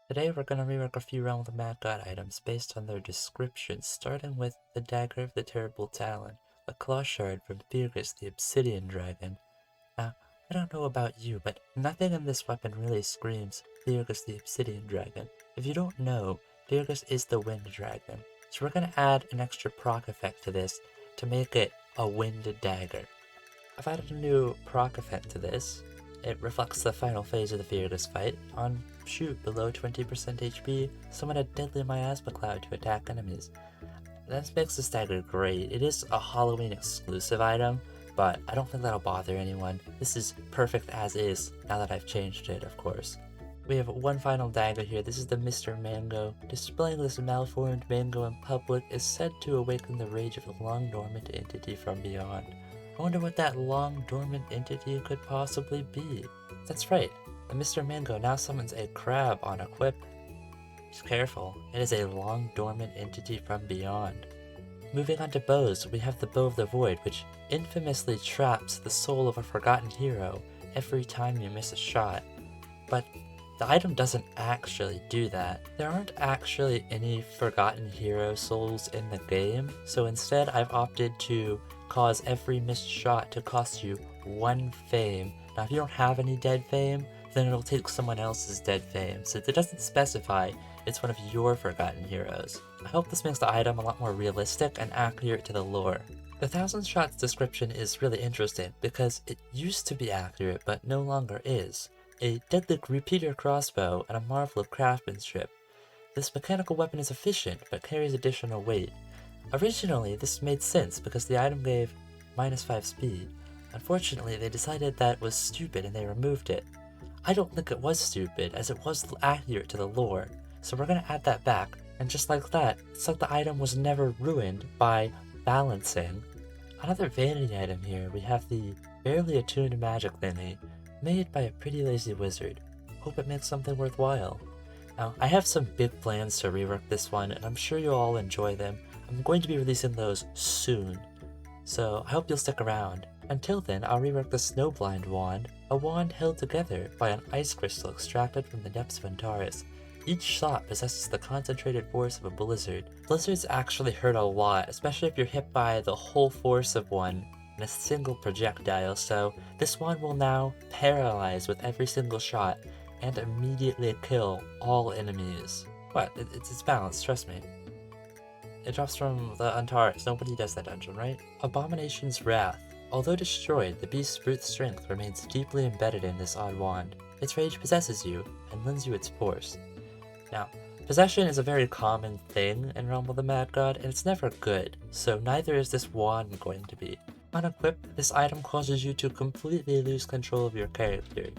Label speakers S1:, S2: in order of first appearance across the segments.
S1: Today we're going to rework a few Realm of the Mad God items based on their descriptions, starting with the Dagger of the Terrible Talon, a claw shard from Thyrgus the Obsidian Dragon. Now, I don't know about you, but nothing in this weapon really screams Thyrgus the Obsidian Dragon. If you don't know, Thyrgus is the Wind Dragon, so we're going to add an extra proc effect to this to make it a Wind Dagger. I've added a new proc effect to this. It reflects the final phase of the Thyrgus fight. On shoot below 20% HP, summon a deadly miasma cloud to attack enemies. This makes this dagger great. It is a Halloween exclusive item, but I don't think that'll bother anyone. This is perfect as is, now that I've changed it, of course. We have one final dagger here. This is the Mr. Mango. Displaying this malformed mango in public is said to awaken the rage of a long dormant entity from beyond. I wonder what that long dormant entity could possibly be. That's right, the Mr. Mango now summons a crab on equip. Just careful, it is a long dormant entity from beyond. Moving on to bows, we have the Bow of the Void, which infamously traps the soul of a forgotten hero every time you miss a shot. But the item doesn't actually do that. There aren't actually any forgotten hero souls in the game, so instead I've opted to cause every missed shot to cost you 1 fame. Now if you don't have any dead fame, then it'll take someone else's dead fame, so it doesn't specify it's one of your forgotten heroes. I hope this makes the item a lot more realistic and accurate to the lore. The 1000 shots description is really interesting because it used to be accurate but no longer is. A deadly repeater crossbow and a marvel of craftsmanship. This mechanical weapon is efficient but carries additional weight. Originally, this made sense because the item gave -5 speed. Unfortunately, they decided that was stupid and they removed it. I don't think it was stupid, as it was accurate to the lore, so we're going to add that back, and just like that, it's like the item was never ruined by balancing. Another vanity item here, we have the barely attuned magic thingy, made by a pretty lazy wizard. Hope it makes something worthwhile. Now, I have some big plans to rework this one, and I'm sure you'll all enjoy them. I'm going to be releasing those soon, so I hope you'll stick around. Until then, I'll rework the Snowblind Wand, a wand held together by an ice crystal extracted from the depths of Antares. Each shot possesses the concentrated force of a blizzard. Blizzards actually hurt a lot, especially if you're hit by the whole force of one in a single projectile, so this wand will now paralyze with every single shot and immediately kill all enemies. What? It's balanced, trust me. It drops from the Antares. Nobody does that dungeon, right? Abomination's Wrath. Although destroyed, the beast's brute strength remains deeply embedded in this odd wand. Its rage possesses you and lends you its force. Now, possession is a very common thing in Realm of the Mad God, and it's never good, so neither is this wand going to be. On equip, this item causes you to completely lose control of your character,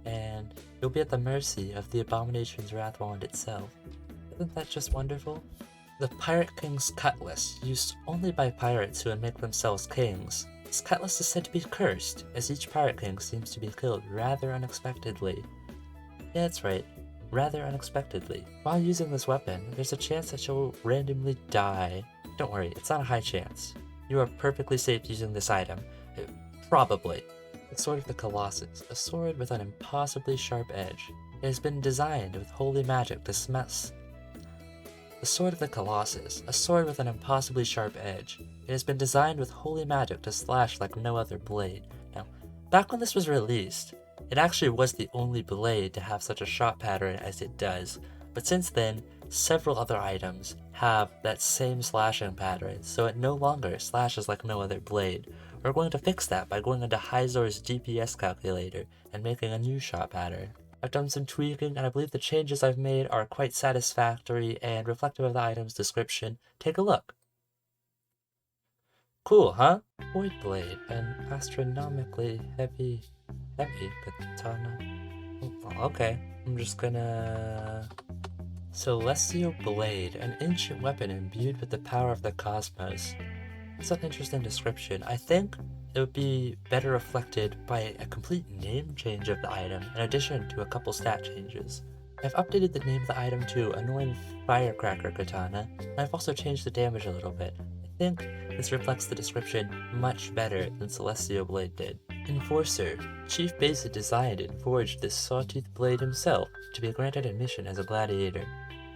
S1: and you'll be at the mercy of the Abomination's Wrath wand itself. Isn't that just wonderful? The Pirate King's Cutlass, used only by pirates who would make themselves kings. This cutlass is said to be cursed, as each pirate king seems to be killed rather unexpectedly. Yeah, that's right, rather unexpectedly. While using this weapon, there's a chance that you'll randomly die. Don't worry, it's not a high chance. You are perfectly safe using this item. Probably. The Sword of the Colossus, a sword with an impossibly sharp edge. It has been designed with holy magic to smash. The Sword of the Colossus, a sword with an impossibly sharp edge. It has been designed with holy magic to slash like no other blade. Now, back when this was released, it actually was the only blade to have such a shot pattern as it does, but since then, several other items have that same slashing pattern, so it no longer slashes like no other blade. We're going to fix that by going into Hyzor's DPS calculator and making a new shot pattern. I've done some tweaking, and I believe the changes I've made are quite satisfactory and reflective of the item's description. Take a look. Cool, huh? Void Blade, an astronomically heavy katana. Oh, okay, I'm just gonna... Celestial Blade, an ancient weapon imbued with the power of the cosmos. It's an interesting description. I think it would be better reflected by a complete name change of the item, in addition to a couple stat changes. I've updated the name of the item to Annoying Firecracker Katana, and I've also changed the damage a little bit. I think this reflects the description much better than Celestial Blade did. Enforcer. Chief Basic designed and forged this sawtooth blade himself to be granted admission as a gladiator.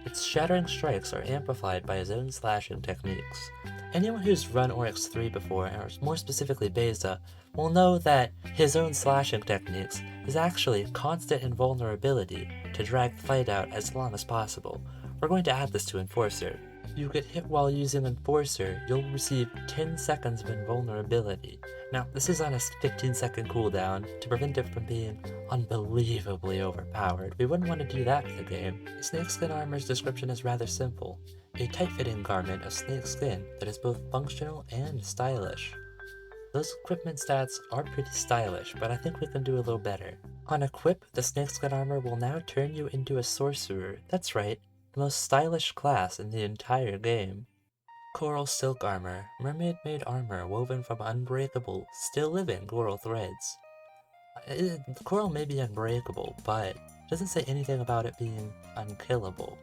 S1: Its shattering strikes are amplified by his own slashing techniques. Anyone who's run Oryx 3 before, or more specifically Beza, will know that his own slashing techniques is actually constant invulnerability to drag the fight out as long as possible. We're going to add this to Enforcer. If you get hit while using Enforcer, you'll receive 10 seconds of invulnerability. Now, this is on a 15-second cooldown to prevent it from being unbelievably overpowered. We wouldn't want to do that to the game. Snakeskin Armor's description is rather simple. A tight-fitting garment of snakeskin that is both functional and stylish. Those equipment stats are pretty stylish, but I think we can do a little better. On equip, the Snakeskin Armor will now turn you into a sorcerer. That's right, the most stylish class in the entire game. Coral Silk Armor, mermaid-made armor woven from unbreakable, still-living coral threads. The coral may be unbreakable, but it doesn't say anything about it being unkillable.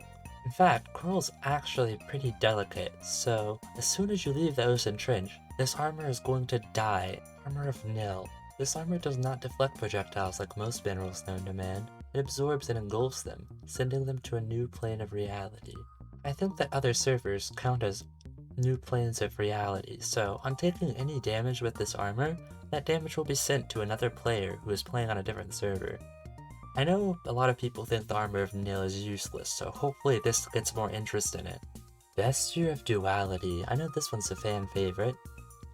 S1: In fact, coral's actually pretty delicate, so as soon as you leave the ocean trench, this armor is going to die. Armor of Nil. This armor does not deflect projectiles like most minerals known to man. It absorbs and engulfs them, sending them to a new plane of reality. I think that other servers count as new planes of reality, so on taking any damage with this armor, that damage will be sent to another player who is playing on a different server. I know a lot of people think the Armor of Nil is useless, so hopefully this gets more interest in it. Vesture of Duality. I know this one's a fan favorite.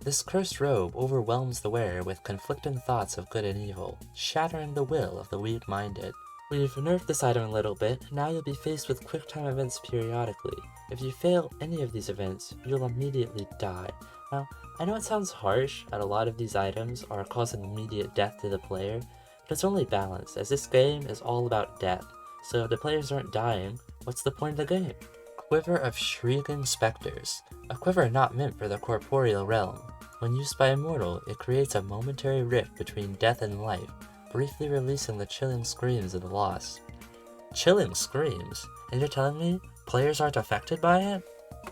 S1: This cursed robe overwhelms the wearer with conflicting thoughts of good and evil, shattering the will of the weak-minded. We've nerfed this item a little bit, now you'll be faced with quick-time events periodically. If you fail any of these events, you'll immediately die. Now, I know it sounds harsh that a lot of these items are causing immediate death to the player, but it's only balanced, as this game is all about death, so if the players aren't dying, what's the point of the game? Quiver of Shrieking Specters. A quiver not meant for the corporeal realm. When used by a mortal, it creates a momentary rift between death and life, briefly releasing the chilling screams of the lost. Chilling screams? And you're telling me players aren't affected by it?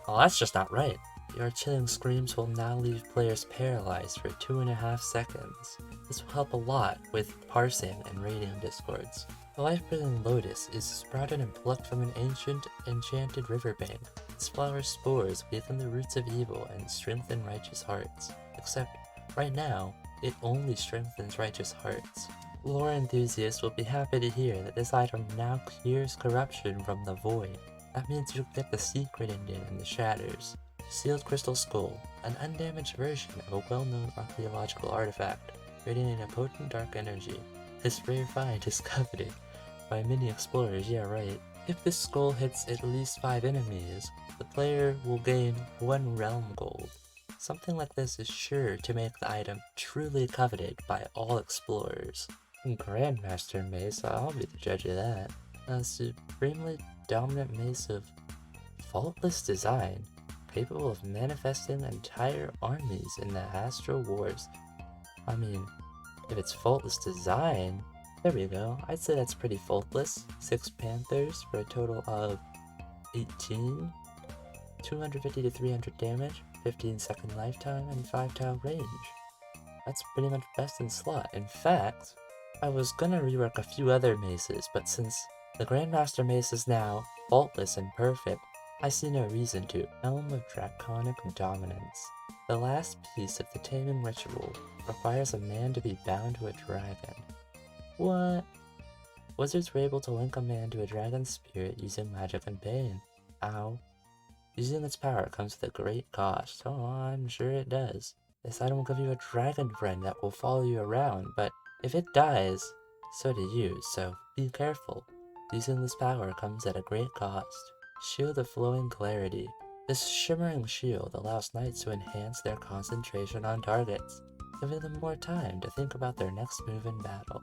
S1: Well, that's just not right. Your chilling screams will now leave players paralyzed for 2.5 seconds. This will help a lot with parsing and raiding discords. The Lifebringing Lotus is sprouted and plucked from an ancient, enchanted riverbank. Its flower spores weaken the roots of evil and strengthen righteous hearts. Except, right now, it only strengthens righteous hearts. Lore enthusiasts will be happy to hear that this item now clears corruption from the void. That means you'll get the secret ending in the shatters. Sealed Crystal Skull, an undamaged version of a well-known archaeological artifact, radiating a potent dark energy. This rare find is coveted by many explorers, yeah right. If this skull hits at least 5 enemies, the player will gain 1 realm gold. Something like this is sure to make the item truly coveted by all explorers. Grandmaster Mace, I'll be the judge of that. A supremely dominant mace of faultless design, capable of manifesting entire armies in the Astral Wars. I mean, if it's faultless design, there we go. I'd say that's pretty faultless. 6 Panthers for a total of 18, 250 to 300 damage, 15-second lifetime, and 5-tile range. That's pretty much best in slot. In fact, I was gonna rework a few other maces, but since the Grandmaster Mace is now faultless and perfect, I see no reason to. Helm of Draconic Dominance. The last piece of the taming ritual requires a man to be bound to a dragon. What? Wizards were able to link a man to a dragon spirit using magic and pain. Ow. Using its power comes with a great cost. Oh, I'm sure it does. This item will give you a dragon friend that will follow you around, but if it dies, so do you, so be careful. Using this power comes at a great cost. Shield of Flowing Clarity. This shimmering shield allows knights to enhance their concentration on targets, giving them more time to think about their next move in battle.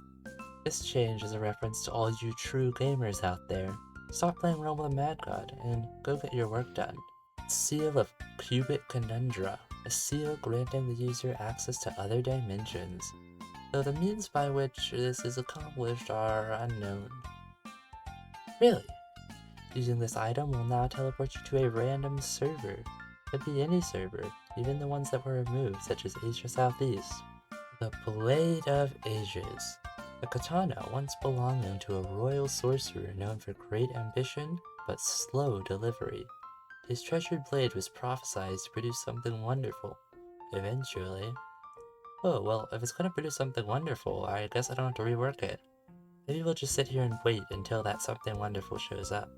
S1: This change is a reference to all you true gamers out there. Stop playing Realm of the Mad God and go get your work done. Seal of Cubic Conundra. A seal granting the user access to other dimensions, though the means by which this is accomplished are unknown. Really? Using this item will now teleport you to a random server. Could be any server, even the ones that were removed, such as Asia Southeast. The Blade of Ages. A katana once belonging to a royal sorcerer known for great ambition but slow delivery. His treasured blade was prophesied to produce something wonderful. Eventually. Oh, well, if it's gonna produce something wonderful, I guess I don't have to rework it. Maybe we'll just sit here and wait until that something wonderful shows up.